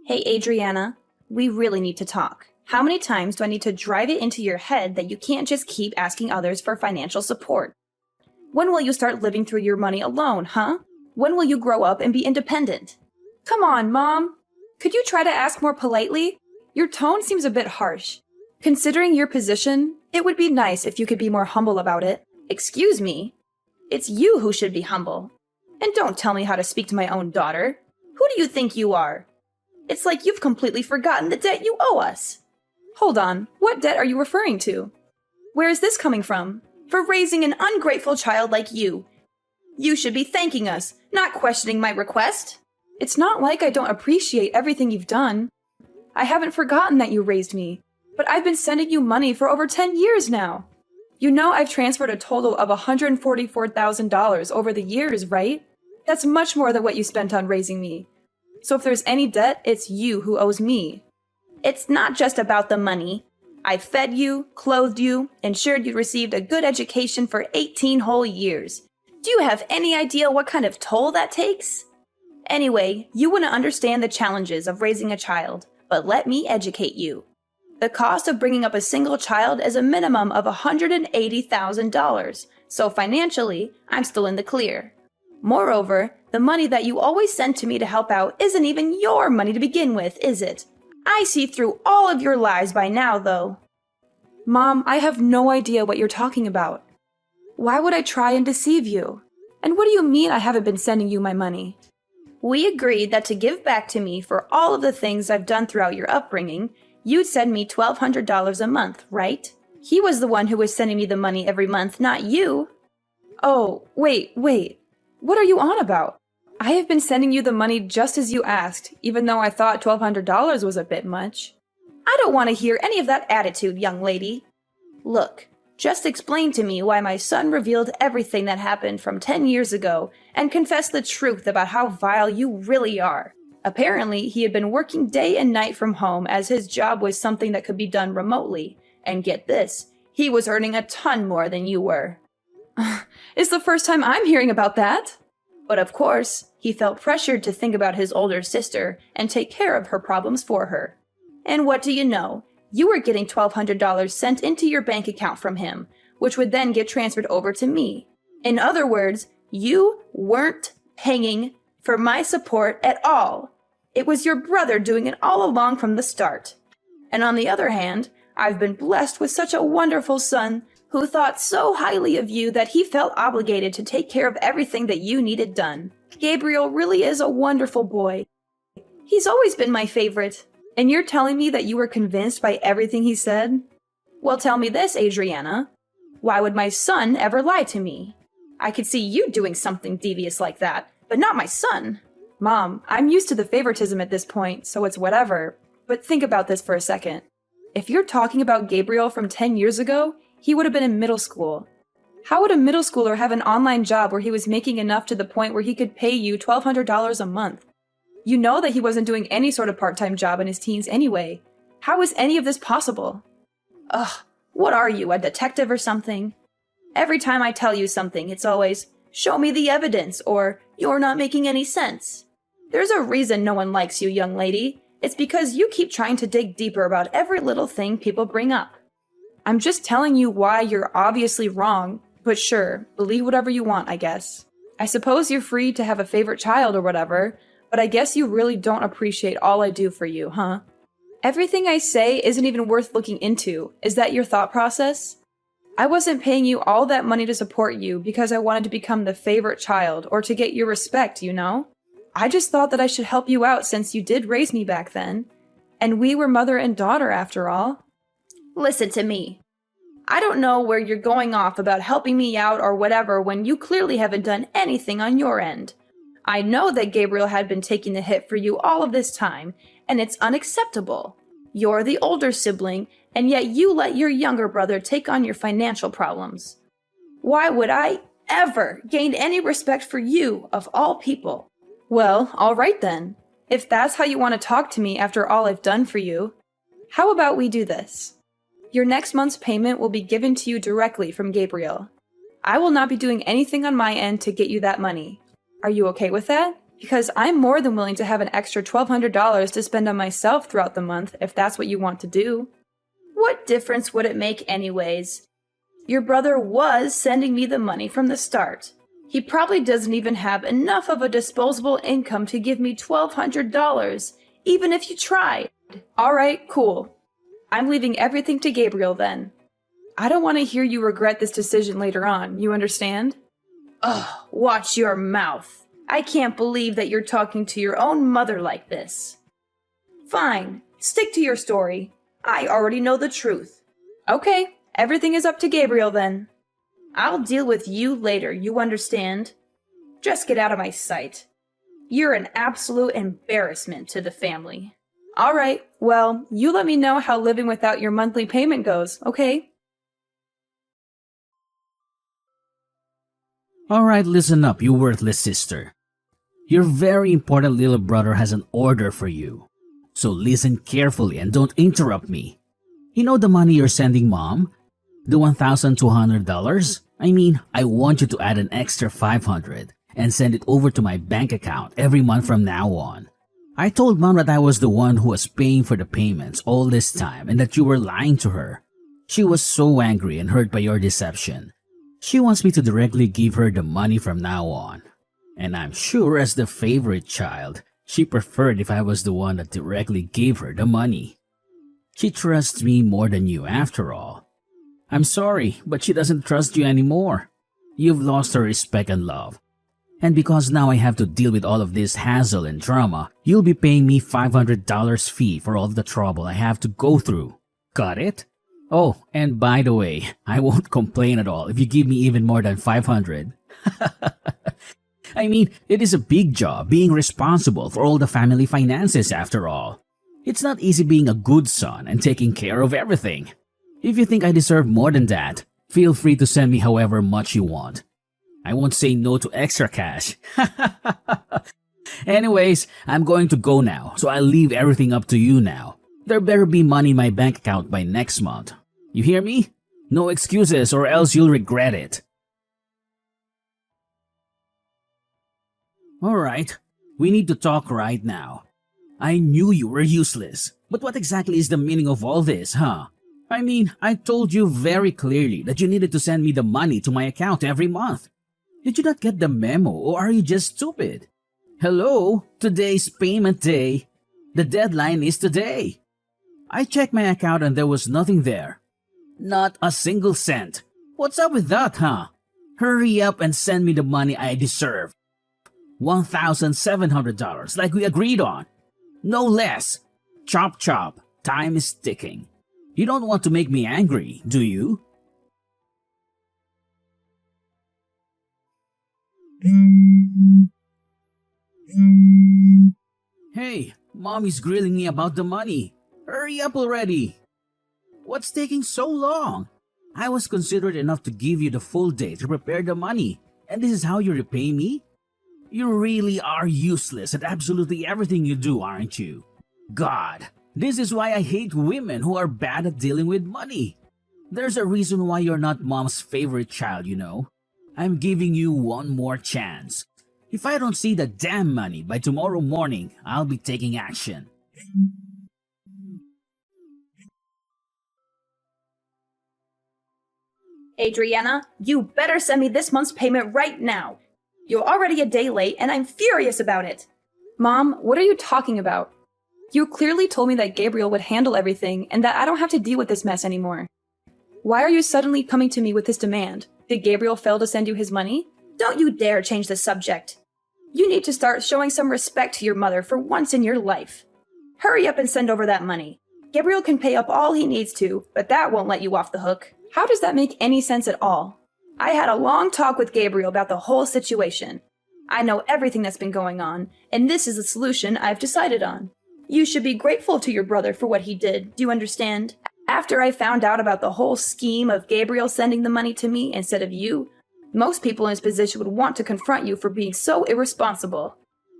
Hey, Adriana, we really need to talk. How many times do I need to drive it into your head that you can't just keep asking others for financial support? When will you start living through your money alone, huh? When will you grow up and be independent? Come on, Mom. Could you try to ask more politely? Your tone seems a bit harsh. Considering your position, it would be nice if you could be more humble about it. Excuse me? It's you who should be humble. And don't tell me how to speak to my own daughter. Who do you think you are? It's like you've completely forgotten the debt you owe us. Hold on, what debt are you referring to? Where is this coming from? For raising an ungrateful child like you. You should be thanking us, not questioning my request. It's not like I don't appreciate everything you've done. I haven't forgotten that you raised me, but I've been sending you money for over 10 years now. You know I've transferred a total of $144,000 over the years, right? That's much more than what you spent on raising me. So if there's any debt, it's you who owes me. It's not just about the money. I fed you, clothed you, ensured you received a good education for 18 whole years. Do you have any idea what kind of toll that takes? Anyway, you wouldn't understand the challenges of raising a child, but let me educate you. The cost of bringing up a single child is a minimum of $180,000, so financially, I'm still in the clear. Moreover, the money that you always send to me to help out isn't even your money to begin with, is it? I see through all of your lies by now, though. Mom, I have no idea what you're talking about. Why would I try and deceive you? And what do you mean I haven't been sending you my money? We agreed that to give back to me for all of the things I've done throughout your upbringing, you'd send me $1,200 a month, right? He was the one who was sending me the money every month, not you. Oh, wait. What are you on about? I have been sending you the money just as you asked, even though I thought $1,200 was a bit much. I don't want to hear any of that attitude, young lady. Look, just explain to me why my son revealed everything that happened from 10 years ago and confessed the truth about how vile you really are. Apparently, he had been working day and night from home as his job was something that could be done remotely. And get this, he was earning a ton more than you were. It's the first time I'm hearing about that. But of course, he felt pressured to think about his older sister and take care of her problems for her. And what do you know? You were getting $1,200 sent into your bank account from him, which would then get transferred over to me. In other words, you weren't paying for my support at all. It was your brother doing it all along from the start. And on the other hand, I've been blessed with such a wonderful son who thought so highly of you that he felt obligated to take care of everything that you needed done. Gabriel really is a wonderful boy. He's always been my favorite. And you're telling me that you were convinced by everything he said? Well, tell me this, Adriana. Why would my son ever lie to me? I could see you doing something devious like that, but not my son. Mom, I'm used to the favoritism at this point, so it's whatever. But think about this for a second. If you're talking about Gabriel from 10 years ago, he would have been in middle school. How would a middle schooler have an online job where he was making enough to the point where he could pay you $1,200 a month? You know that he wasn't doing any sort of part-time job in his teens anyway. How is any of this possible? Ugh, what are you, a detective or something? Every time I tell you something, it's always, show me the evidence, or you're not making any sense. There's a reason no one likes you, young lady. It's because you keep trying to dig deeper about every little thing people bring up. I'm just telling you why you're obviously wrong, but sure, believe whatever you want, I guess. I suppose you're free to have a favorite child or whatever, but I guess you really don't appreciate all I do for you, huh? Everything I say isn't even worth looking into. Is that your thought process? I wasn't paying you all that money to support you because I wanted to become the favorite child or to get your respect, you know? I just thought that I should help you out since you did raise me back then. And we were mother and daughter after all. Listen to me. I don't know where you're going off about helping me out or whatever when you clearly haven't done anything on your end. I know that Gabriel had been taking the hit for you all of this time, and it's unacceptable. You're the older sibling, and yet you let your younger brother take on your financial problems. Why would I ever gain any respect for you, of all people? Well, all right then. If that's how you want to talk to me after all I've done for you, how about we do this? Your next month's payment will be given to you directly from Gabriel. I will not be doing anything on my end to get you that money. Are you okay with that? Because I'm more than willing to have an extra $1,200 to spend on myself throughout the month if that's what you want to do. What difference would it make anyways? Your brother was sending me the money from the start. He probably doesn't even have enough of a disposable income to give me $1,200, even if you tried. Alright, cool. I'm leaving everything to Gabriel then. I don't want to hear you regret this decision later on, you understand? Ugh, watch your mouth. I can't believe that you're talking to your own mother like this. Fine, stick to your story. I already know the truth. Okay, everything is up to Gabriel then. I'll deal with you later, you understand? Just get out of my sight. You're an absolute embarrassment to the family. Alright, well, you let me know how living without your monthly payment goes, okay? Alright, listen up, you worthless sister. Your very important little brother has an order for you. So listen carefully and don't interrupt me. You know the money you're sending mom? The $1,200? I mean, I want you to add an extra $500 and send it over to my bank account every month from now on. I told mom that I was the one who was paying for the payments all this time and that you were lying to her. She was so angry and hurt by your deception. She wants me to directly give her the money from now on. And I'm sure as the favorite child, she preferred if I was the one that directly gave her the money. She trusts me more than you after all. I'm sorry, but she doesn't trust you anymore. You've lost her respect and love. And because now I have to deal with all of this hassle and drama, you'll be paying me $500 fee for all the trouble I have to go through. Got it? Oh, and by the way, I won't complain at all if you give me even more than $500. I mean, it is a big job being responsible for all the family finances after all. It's not easy being a good son and taking care of everything. If you think I deserve more than that, feel free to send me however much you want. I won't say no to extra cash. Anyways, I'm going to go now, so I'll leave everything up to you now. There better be money in my bank account by next month. You hear me? No excuses or else you'll regret it. Alright, we need to talk right now. I knew you were useless, but what exactly is the meaning of all this, huh? I mean, I told you very clearly that you needed to send me the money to my account every month. Did you not get the memo or are you just stupid? Hello, today's payment day. The deadline is today. I checked my account and there was nothing there. Not a single cent. What's up with that, huh? Hurry up and send me the money I deserve. $1,700 like we agreed on. No less. Chop chop. Time is ticking. You don't want to make me angry, do you? Hey, Mommy's grilling me about the money. Hurry up already. What's taking so long? I was considerate enough to give you the full day to prepare the money, and this is how you repay me? You really are useless at absolutely everything you do, aren't you? God, this is why I hate women who are bad at dealing with money. There's a reason why you're not mom's favorite child, you know. I'm giving you one more chance. If I don't see the damn money by tomorrow morning, I'll be taking action. Adriana, you better send me this month's payment right now. You're already a day late and I'm furious about it. Mom, what are you talking about? You clearly told me that Gabriel would handle everything and that I don't have to deal with this mess anymore. Why are you suddenly coming to me with this demand? Did Gabriel fail to send you his money? Don't you dare change the subject. You need to start showing some respect to your mother for once in your life. Hurry up and send over that money. Gabriel can pay up all he needs to, but that won't let you off the hook. How does that make any sense at all? I had a long talk with Gabriel about the whole situation. I know everything that's been going on, and this is the solution I've decided on. You should be grateful to your brother for what he did, do you understand? After I found out about the whole scheme of Gabriel sending the money to me instead of you, most people in his position would want to confront you for being so irresponsible.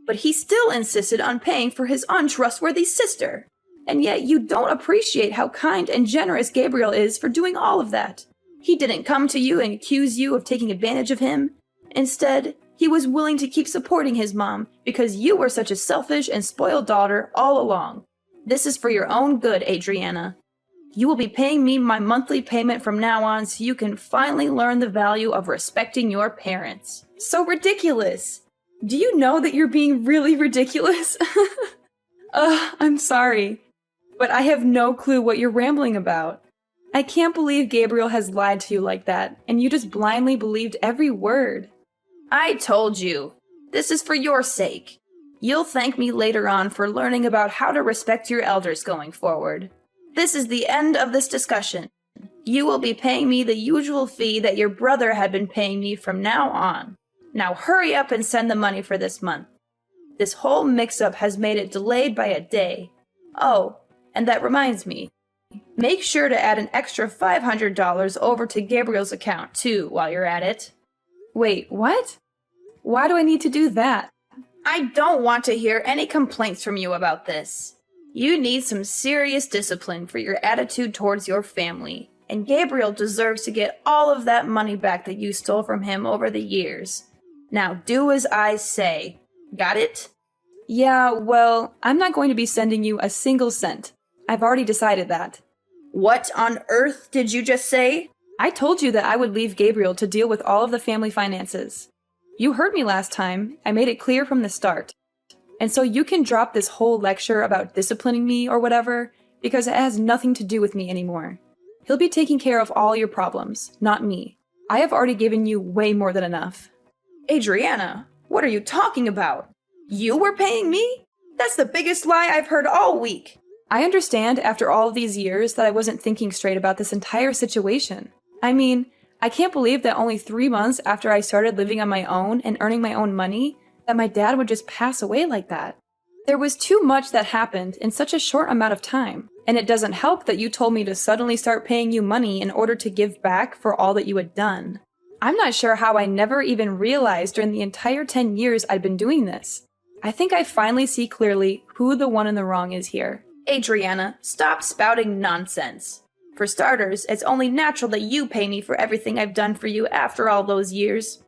But he still insisted on paying for his untrustworthy sister. And yet you don't appreciate how kind and generous Gabriel is for doing all of that. He didn't come to you and accuse you of taking advantage of him. Instead, He was willing to keep supporting his mom because you were such a selfish and spoiled daughter all along. This is for your own good, Adriana. You will be paying me my monthly payment from now on so you can finally learn the value of respecting your parents. So ridiculous! Do you know that you're being really ridiculous? I'm sorry, but I have no clue what you're rambling about. I can't believe Gabriel has lied to you like that, and you just blindly believed every word. I told you. This is for your sake. You'll thank me later on for learning about how to respect your elders going forward. This is the end of this discussion. You will be paying me the usual fee that your brother had been paying me from now on. Now hurry up and send the money for this month. This whole mix-up has made it delayed by a day. Oh, and that reminds me. Make sure to add an extra $500 over to Gabriel's account, too, while you're at it. Wait, what? Why do I need to do that? I don't want to hear any complaints from you about this. You need some serious discipline for your attitude towards your family, and Gabriel deserves to get all of that money back that you stole from him over the years. Now do as I say. Got it? Yeah, well, I'm not going to be sending you a single cent. I've already decided that. What on earth did you just say? I told you that I would leave Gabriel to deal with all of the family finances. You heard me last time. I made it clear from the start. And so you can drop this whole lecture about disciplining me or whatever, because it has nothing to do with me anymore. He'll be taking care of all your problems, not me. I have already given you way more than enough. Adriana, what are you talking about? You were paying me? That's the biggest lie I've heard all week. I understand after all of these years that I wasn't thinking straight about this entire situation. I mean, I can't believe that only 3 months after I started living on my own and earning my own money, that my dad would just pass away like that. There was too much that happened in such a short amount of time, and it doesn't help that you told me to suddenly start paying you money in order to give back for all that you had done. I'm not sure how I never even realized during the entire 10 years I'd been doing this. I think I finally see clearly who the one in the wrong is here. Adriana, stop spouting nonsense. For starters, it's only natural that you pay me for everything I've done for you after all those years.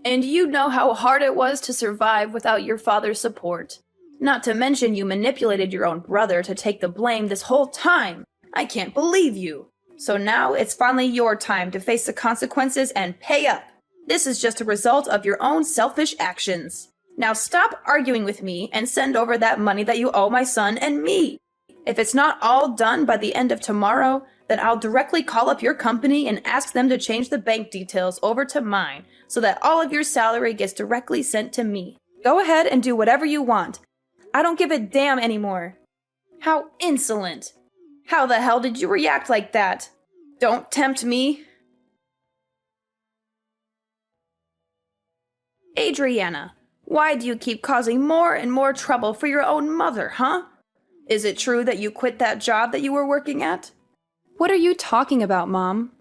And you know how hard it was to survive without your father's support. Not to mention you manipulated your own brother to take the blame this whole time. I can't believe you. So now it's finally your time to face the consequences and pay up. This is just a result of your own selfish actions. Now stop arguing with me and send over that money that you owe my son and me. If it's not all done by the end of tomorrow, then I'll directly call up your company and ask them to change the bank details over to mine so that all of your salary gets directly sent to me. Go ahead and do whatever you want. I don't give a damn anymore. How insolent. How the hell did you react like that? Don't tempt me. Adriana, why do you keep causing more and more trouble for your own mother, huh? Is it true that you quit that job that you were working at? What are you talking about, Mom?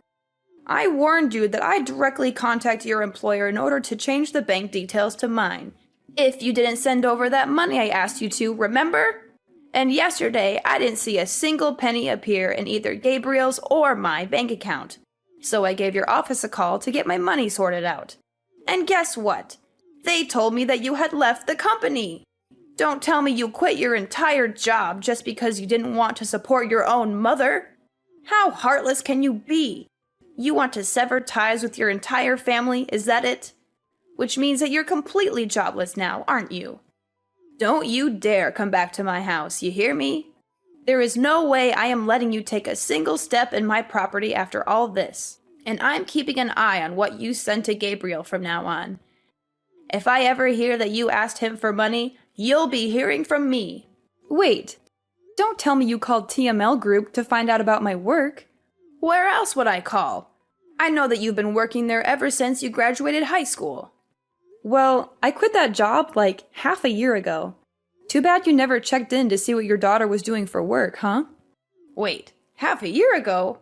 I warned you that I'd directly contact your employer in order to change the bank details to mine. If you didn't send over that money I asked you to, remember? And yesterday, I didn't see a single penny appear in either Gabriel's or my bank account. So I gave your office a call to get my money sorted out. And guess what? They told me that you had left the company. Don't tell me you quit your entire job just because you didn't want to support your own mother. How heartless can you be? You want to sever ties with your entire family, is that it? Which means that you're completely jobless now, aren't you? Don't you dare come back to my house, you hear me? There is no way I am letting you take a single step in my property after all this. And I'm keeping an eye on what you send to Gabriel from now on. If I ever hear that you asked him for money, you'll be hearing from me. Wait, don't tell me you called TML Group to find out about my work. Where else would I call? I know that you've been working there ever since you graduated high school. Well, I quit that job like half a year ago. Too bad you never checked in to see what your daughter was doing for work, huh? Wait, half a year ago?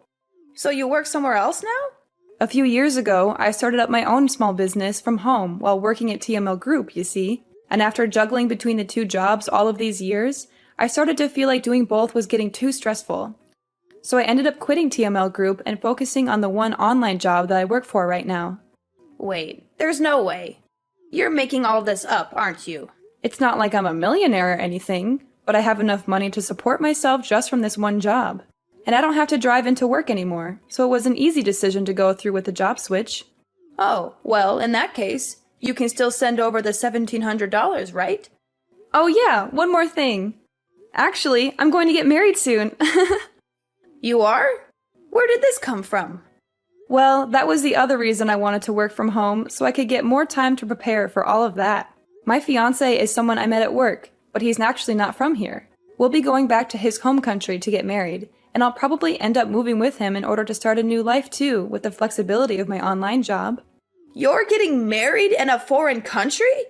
So you work somewhere else now? A few years ago, I started up my own small business from home while working at TML Group, you see. And after juggling between the two jobs all of these years, I started to feel like doing both was getting too stressful. So I ended up quitting TML Group and focusing on the one online job that I work for right now. Wait, there's no way. You're making all this up, aren't you? It's not like I'm a millionaire or anything, but I have enough money to support myself just from this one job. And I don't have to drive into work anymore, so it was an easy decision to go through with the job switch. Oh, well, in that case, you can still send over the $1,700, right? Oh yeah, one more thing. Actually, I'm going to get married soon. You are? Where did this come from? Well, that was the other reason I wanted to work from home, so I could get more time to prepare for all of that. My fiancé is someone I met at work, but he's actually not from here. We'll be going back to his home country to get married, and I'll probably end up moving with him in order to start a new life too, with the flexibility of my online job. You're getting married in a foreign country?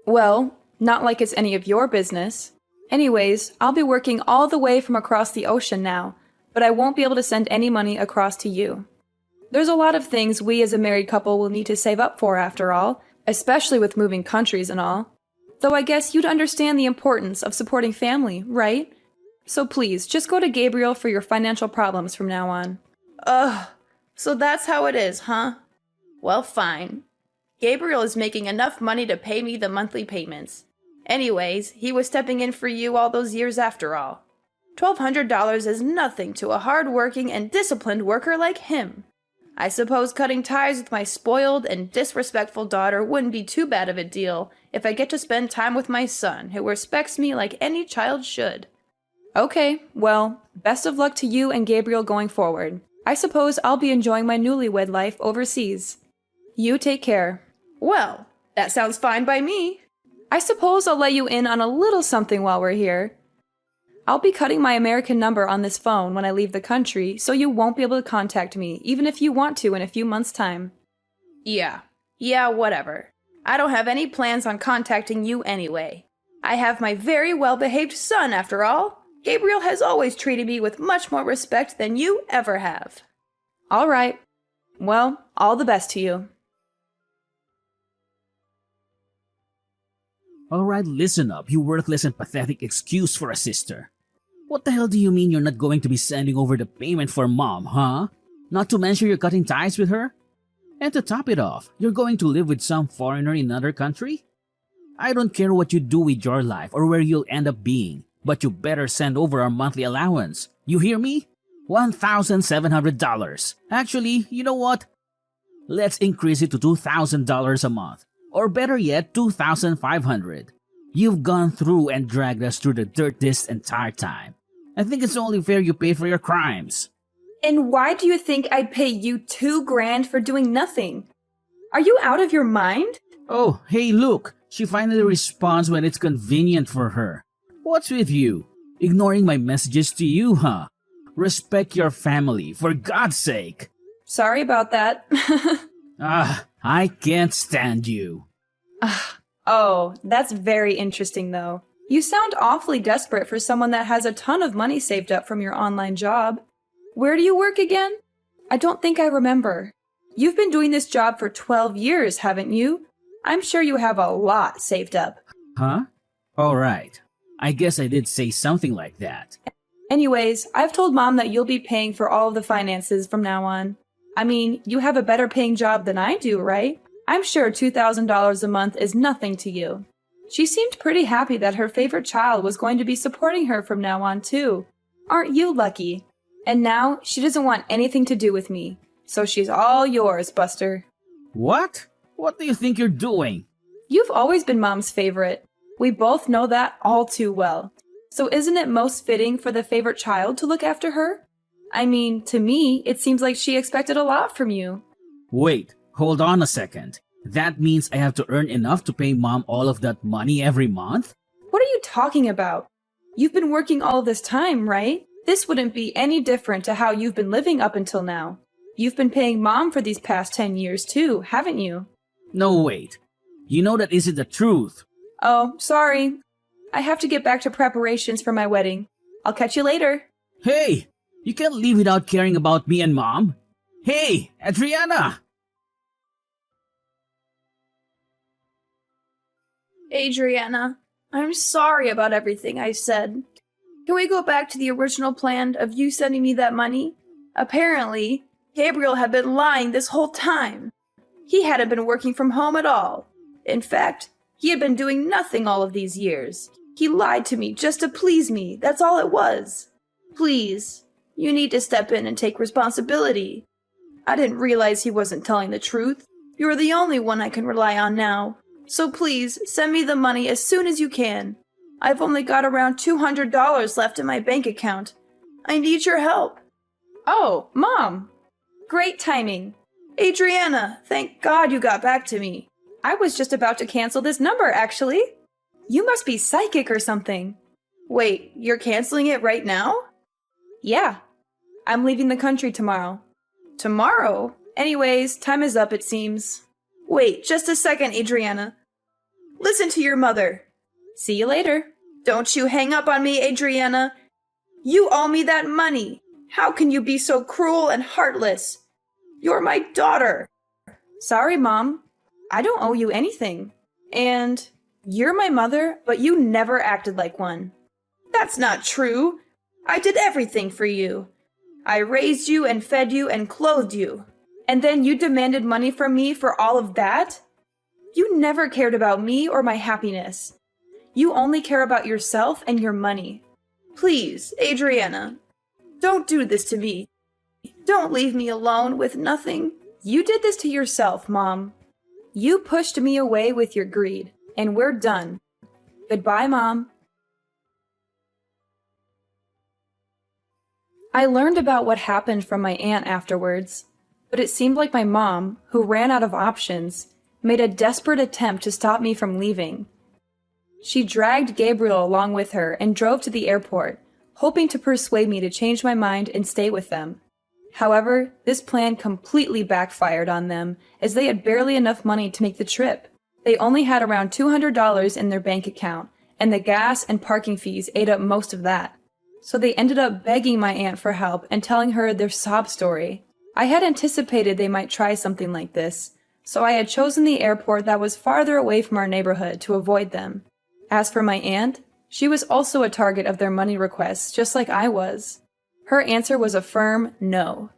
Well, not like it's any of your business. Anyways, I'll be working all the way from across the ocean now, but I won't be able to send any money across to you. There's a lot of things we as a married couple will need to save up for after all, especially with moving countries and all. Though I guess you'd understand the importance of supporting family, right? So please, just go to Gabriel for your financial problems from now on. Ugh, so that's how it is, huh? Well, fine. Gabriel is making enough money to pay me the monthly payments. Anyways, he was stepping in for you all those years after all. $1,200 is nothing to a hard-working and disciplined worker like him. I suppose cutting ties with my spoiled and disrespectful daughter wouldn't be too bad of a deal if I get to spend time with my son, who respects me like any child should. Okay, well, best of luck to you and Gabriel going forward. I suppose I'll be enjoying my newlywed life overseas. You take care. Well, that sounds fine by me. I suppose I'll let you in on a little something while we're here. I'll be cutting my American number on this phone when I leave the country, so you won't be able to contact me, even if you want to in a few months' time. Yeah, whatever. I don't have any plans on contacting you anyway. I have my very well-behaved son, after all. Gabriel has always treated me with much more respect than you ever have. All right. Well, all the best to you. Alright, listen up, you worthless and pathetic excuse for a sister. What the hell do you mean you're not going to be sending over the payment for mom, huh? Not to mention you're cutting ties with her? And to top it off, you're going to live with some foreigner in another country? I don't care what you do with your life or where you'll end up being, but you better send over our monthly allowance. You hear me? $1,700. Actually, you know what? Let's increase it to $2,000 a month. Or better yet, $2,500. You've gone through and dragged us through the dirt this entire time. I think it's only fair you pay for your crimes. And why do you think I'd pay you $2,000 for doing nothing? Are you out of your mind? Oh, hey look, she finally responds when it's convenient for her. What's with you? Ignoring my messages to you, huh? Respect your family, for God's sake. Sorry about that. I can't stand you. Oh, that's very interesting though. You sound awfully desperate for someone that has a ton of money saved up from your online job. Where do you work again? I don't think I remember. You've been doing this job for 12 years, haven't you? I'm sure you have a lot saved up. Huh? Alright. I guess I did say something like that. Anyways, I've told Mom that you'll be paying for all of the finances from now on. I mean, you have a better paying job than I do, right? I'm sure $2,000 a month is nothing to you. She seemed pretty happy that her favorite child was going to be supporting her from now on, too. Aren't you lucky? And now, she doesn't want anything to do with me. So she's all yours, Buster. What? What do you think you're doing? You've always been Mom's favorite. We both know that all too well. So isn't it most fitting for the favorite child to look after her? I mean, to me, it seems like she expected a lot from you. Wait, hold on a second. That means I have to earn enough to pay Mom all of that money every month? What are you talking about? You've been working all this time, right? This wouldn't be any different to how you've been living up until now. You've been paying Mom for these past 10 years too, haven't you? No, wait. You know that isn't the truth. Oh, sorry. I have to get back to preparations for my wedding. I'll catch you later. Hey! You can't leave without caring about me and Mom. Hey, Adriana! Adriana, I'm sorry about everything I said. Can we go back to the original plan of you sending me that money? Apparently, Gabriel had been lying this whole time. He hadn't been working from home at all. In fact, he had been doing nothing all of these years. He lied to me just to please me, that's all it was. Please, you need to step in and take responsibility. I didn't realize he wasn't telling the truth. You're the only one I can rely on now. So please, send me the money as soon as you can. I've only got around $200 left in my bank account. I need your help. Oh, Mom! Great timing. Adriana, thank God you got back to me. I was just about to cancel this number, actually. You must be psychic or something. Wait, you're canceling it right now? Yeah. I'm leaving the country tomorrow. Tomorrow? Anyways, time is up, it seems. Wait, just a second, Adriana. Listen to your mother. See you later. Don't you hang up on me, Adriana. You owe me that money. How can you be so cruel and heartless? You're my daughter. Sorry, Mom. I don't owe you anything. And you're my mother, but you never acted like one. That's not true. I did everything for you. I raised you and fed you and clothed you. And then you demanded money from me for all of that? You never cared about me or my happiness. You only care about yourself and your money. Please, Adriana, don't do this to me. Don't leave me alone with nothing. You did this to yourself, Mom. You pushed me away with your greed, and we're done. Goodbye, Mom. I learned about what happened from my aunt afterwards, but it seemed like my mom, who ran out of options, made a desperate attempt to stop me from leaving. She dragged Gabriel along with her and drove to the airport, hoping to persuade me to change my mind and stay with them. However, this plan completely backfired on them, as they had barely enough money to make the trip. They only had around $200 in their bank account, and the gas and parking fees ate up most of that. So they ended up begging my aunt for help and telling her their sob story. I had anticipated they might try something like this, so I had chosen the airport that was farther away from our neighborhood to avoid them. As for my aunt, she was also a target of their money requests, just like I was. Her answer was a firm no.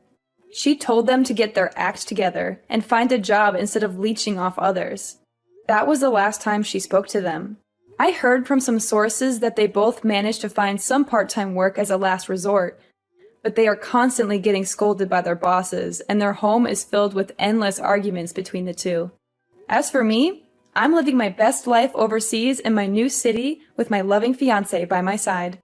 She told them to get their act together and find a job instead of leeching off others. That was the last time she spoke to them. I heard from some sources that they both managed to find some part-time work as a last resort, but they are constantly getting scolded by their bosses, and their home is filled with endless arguments between the two. As for me, I'm living my best life overseas in my new city with my loving fiancé by my side.